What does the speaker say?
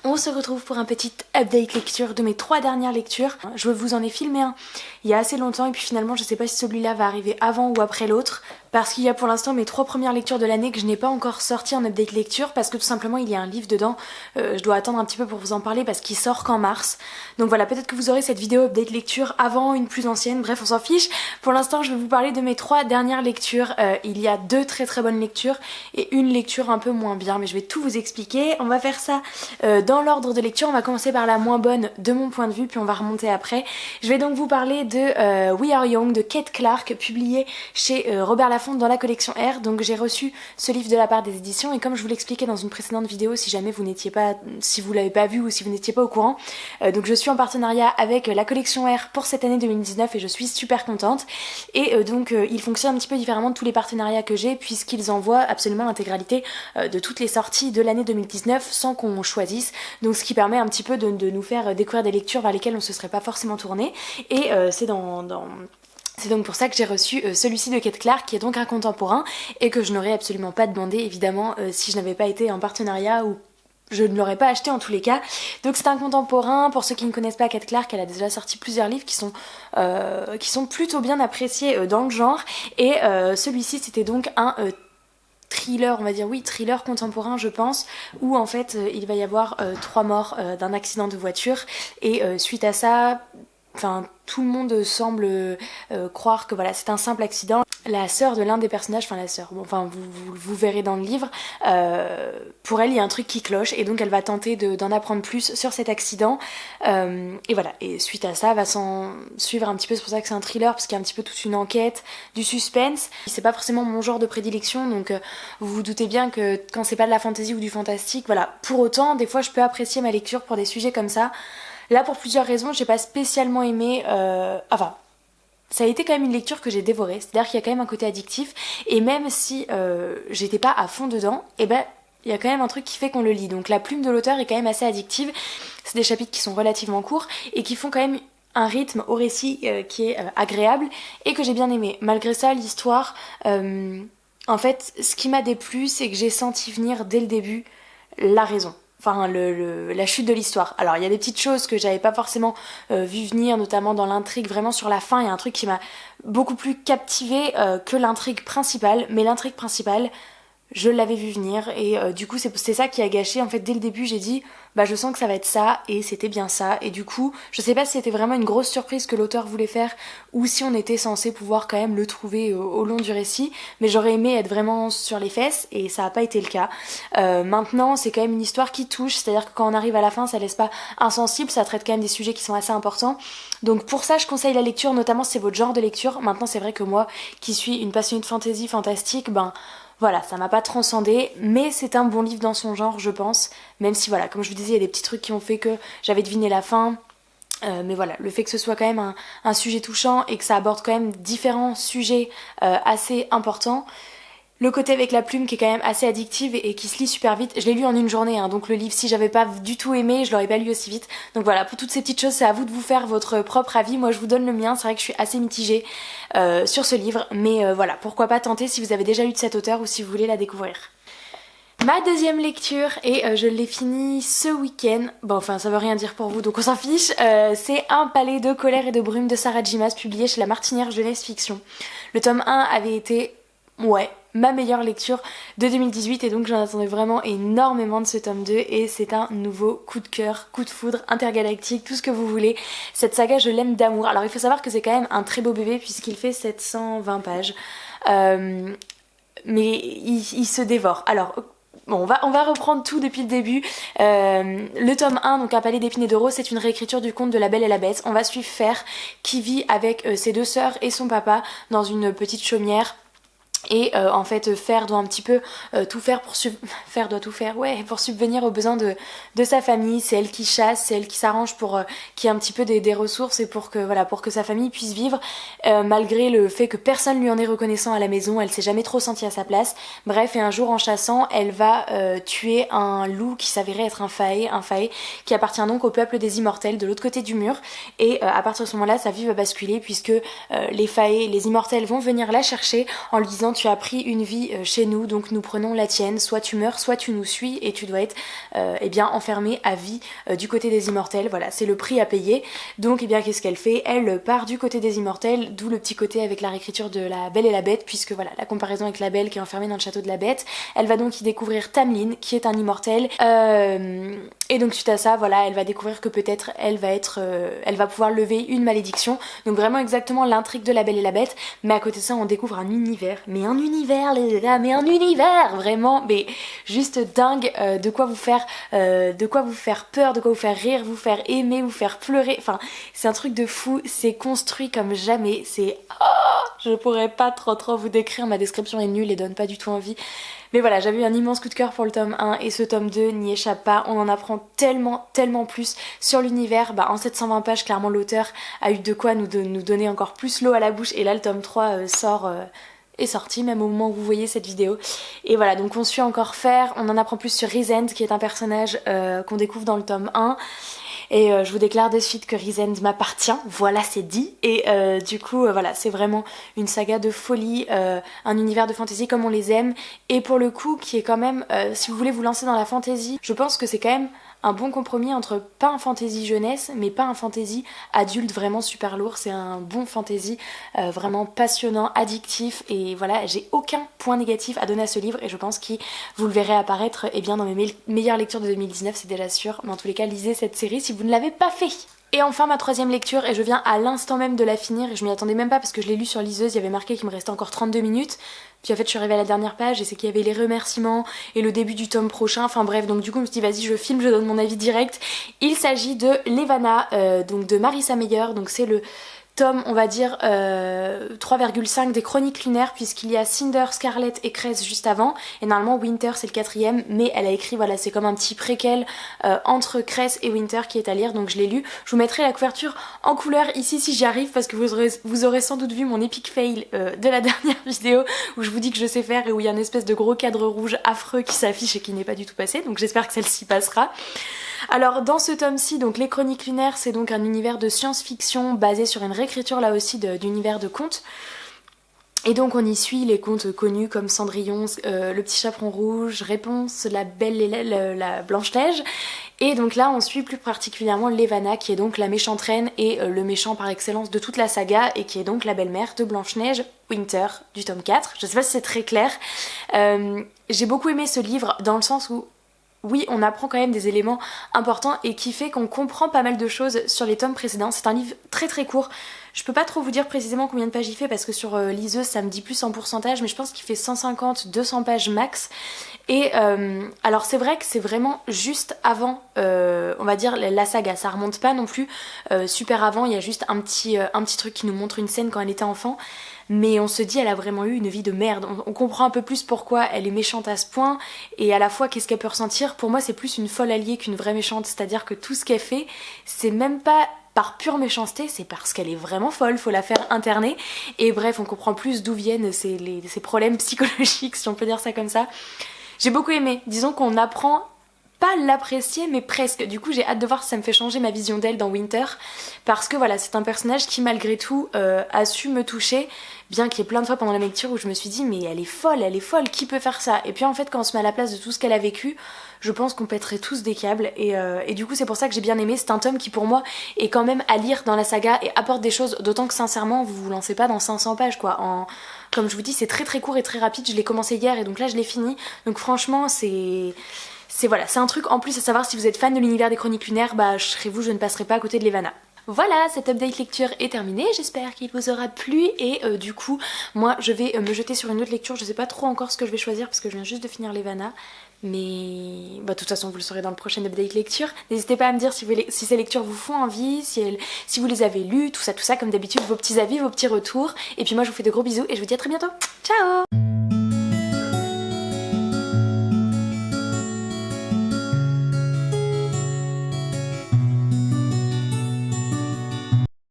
On se retrouve pour un petit update lecture de mes 3 dernières lectures. Je vous en ai filmé un il y a assez longtemps et puis finalement je sais pas si celui-là va arriver avant ou après l'autre parce qu'il y a pour l'instant mes 3 premières lectures de l'année que je n'ai pas encore sorti en update lecture parce que tout simplement il y a un livre dedans. Je dois attendre un petit peu pour vous en parler parce qu'il sort qu'en mars. Donc voilà, peut-être que vous aurez cette vidéo update lecture avant une plus ancienne, bref on s'en fiche. Pour l'instant je vais vous parler de mes 3 dernières lectures. Il y a 2 très bonnes lectures et une lecture un peu moins bien, mais je vais tout vous expliquer. On va faire ça dans l'ordre de lecture. On va commencer par la moins bonne de mon point de vue puis on va remonter après. Je vais donc vous parler de We Are Young de Kate Clark, publié chez Robert Laffont dans la collection R. Donc j'ai reçu ce livre de la part des éditions et comme je vous l'expliquais dans une précédente vidéo, si jamais vous n'étiez pas, si vous l'avez pas vu ou si vous n'étiez pas au courant, donc je suis en partenariat avec la collection R pour cette année 2019 et je suis super contente. Et donc il fonctionne un petit peu différemment de tous les partenariats que j'ai puisqu'ils envoient absolument l'intégralité de toutes les sorties de l'année 2019 sans qu'on choisisse. Donc ce qui permet un petit peu de nous faire découvrir des lectures vers lesquelles on se serait pas forcément tourné. Et c'est donc pour ça que j'ai reçu celui-ci de Kate Clark qui est donc un contemporain et que je n'aurais absolument pas demandé évidemment si je n'avais pas été en partenariat ou je ne l'aurais pas acheté en tous les cas. Donc c'est un contemporain. Pour ceux qui ne connaissent pas Kate Clark, elle a déjà sorti plusieurs livres qui sont plutôt bien appréciés dans le genre et celui-ci c'était donc un thriller, on va dire, oui, thriller contemporain je pense, où en fait il va y avoir 3 morts d'un accident de voiture et suite à ça, enfin tout le monde semble croire que voilà c'est un simple accident. La sœur de l'un des personnages, enfin la sœur, bon, enfin vous verrez dans le livre, pour elle il y a un truc qui cloche et donc elle va tenter d'en apprendre plus sur cet accident et voilà, et suite à ça va s'en suivre un petit peu, c'est pour ça que c'est un thriller parce qu'il y a un petit peu toute une enquête, du suspense. C'est pas forcément mon genre de prédilection donc vous vous doutez bien que quand c'est pas de la fantasy ou du fantastique, voilà, pour autant des fois je peux apprécier ma lecture pour des sujets comme ça. Là pour plusieurs raisons j'ai pas spécialement aimé, enfin ça a été quand même une lecture que j'ai dévorée, c'est-à-dire qu'il y a quand même un côté addictif et même si j'étais pas à fond dedans, et ben il y a quand même un truc qui fait qu'on le lit. Donc la plume de l'auteur est quand même assez addictive, c'est des chapitres qui sont relativement courts et qui font quand même un rythme au récit qui est agréable et que j'ai bien aimé. Malgré ça l'histoire, en fait ce qui m'a déplu c'est que j'ai senti venir dès le début la raison. Enfin la chute de l'histoire. Alors il y a des petites choses que j'avais pas forcément vu venir, notamment dans l'intrigue, vraiment sur la fin, il y a un truc qui m'a beaucoup plus captivée que l'intrigue principale, mais l'intrigue principale, je l'avais vu venir et du coup c'est ça qui a gâché. En fait dès le début j'ai dit bah je sens que ça va être ça et c'était bien ça et du coup je sais pas si c'était vraiment une grosse surprise que l'auteur voulait faire ou si on était censé pouvoir quand même le trouver au long du récit, mais j'aurais aimé être vraiment sur les fesses et ça a pas été le cas. Maintenant c'est quand même une histoire qui touche, c'est-à-dire que quand on arrive à la fin ça laisse pas insensible, ça traite quand même des sujets qui sont assez importants, donc pour ça je conseille la lecture, notamment si c'est votre genre de lecture. Maintenant c'est vrai que moi qui suis une passionnée de fantasy fantastique, ben voilà, ça m'a pas transcendé, mais c'est un bon livre dans son genre, je pense. Même si, voilà, comme je vous disais, il y a des petits trucs qui ont fait que j'avais deviné la fin. Mais voilà, le fait que ce soit quand même un sujet touchant et que ça aborde quand même différents sujets assez importants. Le côté avec la plume qui est quand même assez addictive et qui se lit super vite. Je l'ai lu en une journée, hein, donc le livre, si j'avais pas du tout aimé, je l'aurais pas lu aussi vite. Donc voilà, pour toutes ces petites choses, c'est à vous de vous faire votre propre avis. Moi, je vous donne le mien. C'est vrai que je suis assez mitigée sur ce livre, mais voilà, pourquoi pas tenter si vous avez déjà lu de cet auteur ou si vous voulez la découvrir. Ma deuxième lecture, et je l'ai finie ce week-end, bon enfin ça veut rien dire pour vous donc on s'en fiche, c'est Un palais de colère et de brume de Sarah J. Maas, publié chez La Martinière Jeunesse Fiction. Le tome 1 avait été, ouais, ma meilleure lecture de 2018 et donc j'en attendais vraiment énormément de ce tome 2 et c'est un nouveau coup de cœur, coup de foudre, intergalactique, tout ce que vous voulez. Cette saga je l'aime d'amour. Alors il faut savoir que c'est quand même un très beau bébé puisqu'il fait 720 pages, mais il se dévore. Alors bon, on va reprendre tout depuis le début. Le tome 1, donc Un palais d'épines et de roses, c'est une réécriture du conte de La Belle et la Bête. On va suivre Fer qui vit avec ses 2 sœurs et son papa dans une petite chaumière. Et en fait Fer doit un petit peu tout faire pour Fer doit tout faire, ouais, pour subvenir aux besoins de sa famille. C'est elle qui chasse, c'est elle qui s'arrange pour qu'il y ait un petit peu des ressources et pour que voilà, pour que sa famille puisse vivre malgré le fait que personne lui en est reconnaissant à la maison. Elle s'est jamais trop sentie à sa place. Bref, et un jour en chassant, elle va tuer un loup qui s'avérait être un faé qui appartient donc au peuple des immortels de l'autre côté du mur. Et à partir de ce moment-là, sa vie va basculer puisque les faés, les immortels vont venir la chercher en lui disant tu as pris une vie chez nous, donc nous prenons la tienne, soit tu meurs, soit tu nous suis et tu dois être eh bien enfermée à vie du côté des immortels. Voilà, c'est le prix à payer. Donc eh bien qu'est-ce qu'elle fait? Elle part du côté des immortels, d'où le petit côté avec la réécriture de La Belle et la Bête, puisque voilà, la comparaison avec la Belle qui est enfermée dans le château de la Bête. Elle va donc y découvrir Tamlin, qui est un immortel. Et donc suite à ça, voilà, elle va découvrir que peut-être elle va pouvoir lever une malédiction. Donc vraiment exactement l'intrigue de La Belle et la Bête. Mais à côté de ça, on découvre un univers. Mais un univers, les gars, mais un univers vraiment, mais juste dingue, de quoi vous faire peur, de quoi vous faire rire, vous faire aimer, vous faire pleurer. Enfin, c'est un truc de fou. C'est construit comme jamais. C'est je pourrais pas trop vous décrire. Ma description est nulle et donne pas du tout envie. Mais voilà, j'avais eu un immense coup de cœur pour le tome 1 et ce tome 2 n'y échappe pas. On en apprend tellement plus sur l'univers. En 720 pages, clairement l'auteur a eu de quoi nous donner encore plus l'eau à la bouche. Et là, le tome 3 est sorti, même au moment où vous voyez cette vidéo. Et voilà, donc on suit encore Faire. On en apprend plus sur Rhysand, qui est un personnage qu'on découvre dans le tome 1. Et je vous déclare de suite que Rhysand m'appartient, voilà, c'est dit. Et du coup voilà, c'est vraiment une saga de folie, un univers de fantasy comme on les aime, et pour le coup qui est quand même, si vous voulez vous lancer dans la fantasy, je pense que c'est quand même un bon compromis entre pas un fantasy jeunesse mais pas un fantasy adulte vraiment super lourd. C'est un bon fantasy vraiment passionnant, addictif, et voilà, j'ai aucun point négatif à donner à ce livre, et je pense que vous le verrez apparaître bien dans mes meilleures lectures de 2019, c'est déjà sûr. Mais en tous les cas, lisez cette série si vous ne l'avez pas fait. Et enfin ma troisième lecture, et je viens à l'instant même de la finir, et je m'y attendais même pas parce que je l'ai lu sur liseuse, il y avait marqué qu'il me restait encore 32 minutes. Puis en fait je suis arrivée à la dernière page et c'est qu'il y avait les remerciements et le début du tome prochain, enfin bref, donc du coup je me suis dit vas-y je filme, je donne mon avis direct. Il s'agit de Levana, donc de Marissa Meyer, donc c'est le tome, on va dire 3,5 des Chroniques lunaires, puisqu'il y a Cinder, Scarlet et Cress juste avant, et normalement Winter c'est le quatrième, mais elle a écrit, voilà, c'est comme un petit préquel entre Cress et Winter qui est à lire, donc je l'ai lu. Je vous mettrai la couverture en couleur ici si j'y arrive, parce que vous aurez sans doute vu mon épique fail de la dernière vidéo où je vous dis que je sais faire et où il y a une espèce de gros cadre rouge affreux qui s'affiche et qui n'est pas du tout passé, donc j'espère que celle-ci passera. Alors dans ce tome-ci, donc les Chroniques lunaires, c'est donc un univers de science-fiction basé sur une réécriture là aussi d'univers de contes. Et donc on y suit les contes connus comme Cendrillon, Le Petit Chaperon Rouge, Réponse, La Belle et la Blanche-Neige. Et donc là on suit plus particulièrement Levana, qui est donc la méchante reine et le méchant par excellence de toute la saga, et qui est donc la belle-mère de Blanche-Neige, Winter, du tome 4. Je sais pas si c'est très clair. J'ai beaucoup aimé ce livre dans le sens où oui, on apprend quand même des éléments importants et qui fait qu'on comprend pas mal de choses sur les tomes précédents. C'est un livre très court. Je peux pas trop vous dire précisément combien de pages il fait parce que sur liseuse ça me dit plus en pourcentage, mais je pense qu'il fait 150-200 pages max. Et alors c'est vrai que c'est vraiment juste avant, on va dire, la saga. Ça remonte pas non plus super avant, il y a juste un petit truc qui nous montre une scène quand elle était enfant. Mais on se dit elle a vraiment eu une vie de merde. On comprend un peu plus pourquoi elle est méchante à ce point, et à la fois qu'est-ce qu'elle peut ressentir. Pour moi c'est plus une folle alliée qu'une vraie méchante, c'est-à-dire que tout ce qu'elle fait, c'est même pas par pure méchanceté, c'est parce qu'elle est vraiment folle, faut la faire interner. Et bref, on comprend plus d'où viennent ces problèmes psychologiques, si on peut dire ça comme ça. J'ai beaucoup aimé, disons qu'on apprend pas l'apprécier mais presque. Du coup j'ai hâte de voir si ça me fait changer ma vision d'elle dans Winter, parce que voilà, c'est un personnage qui malgré tout a su me toucher, bien qu'il y ait plein de fois pendant la lecture où je me suis dit mais elle est folle, qui peut faire ça? Et puis en fait quand on se met à la place de tout ce qu'elle a vécu, je pense qu'on pèterait tous des câbles, et du coup c'est pour ça que j'ai bien aimé. C'est un tome qui pour moi est quand même à lire dans la saga et apporte des choses, d'autant que sincèrement vous vous lancez pas dans 500 pages quoi. Comme je vous dis, c'est très court et très rapide. Je l'ai commencé hier et donc là je l'ai fini, donc franchement c'est voilà, c'est un truc en plus à savoir. Si vous êtes fan de l'univers des Chroniques lunaires, je ne passerai pas à côté de Levana. Voilà, cette update lecture est terminée, j'espère qu'il vous aura plu, et du coup moi je vais me jeter sur une autre lecture. Je sais pas trop encore ce que je vais choisir parce que je viens juste de finir Levana, mais de toute façon vous le saurez dans le prochain update lecture. N'hésitez pas à me dire si ces lectures vous font envie, si vous les avez lues, tout ça, comme d'habitude, vos petits avis, vos petits retours, et puis moi je vous fais de gros bisous et je vous dis à très bientôt. Ciao!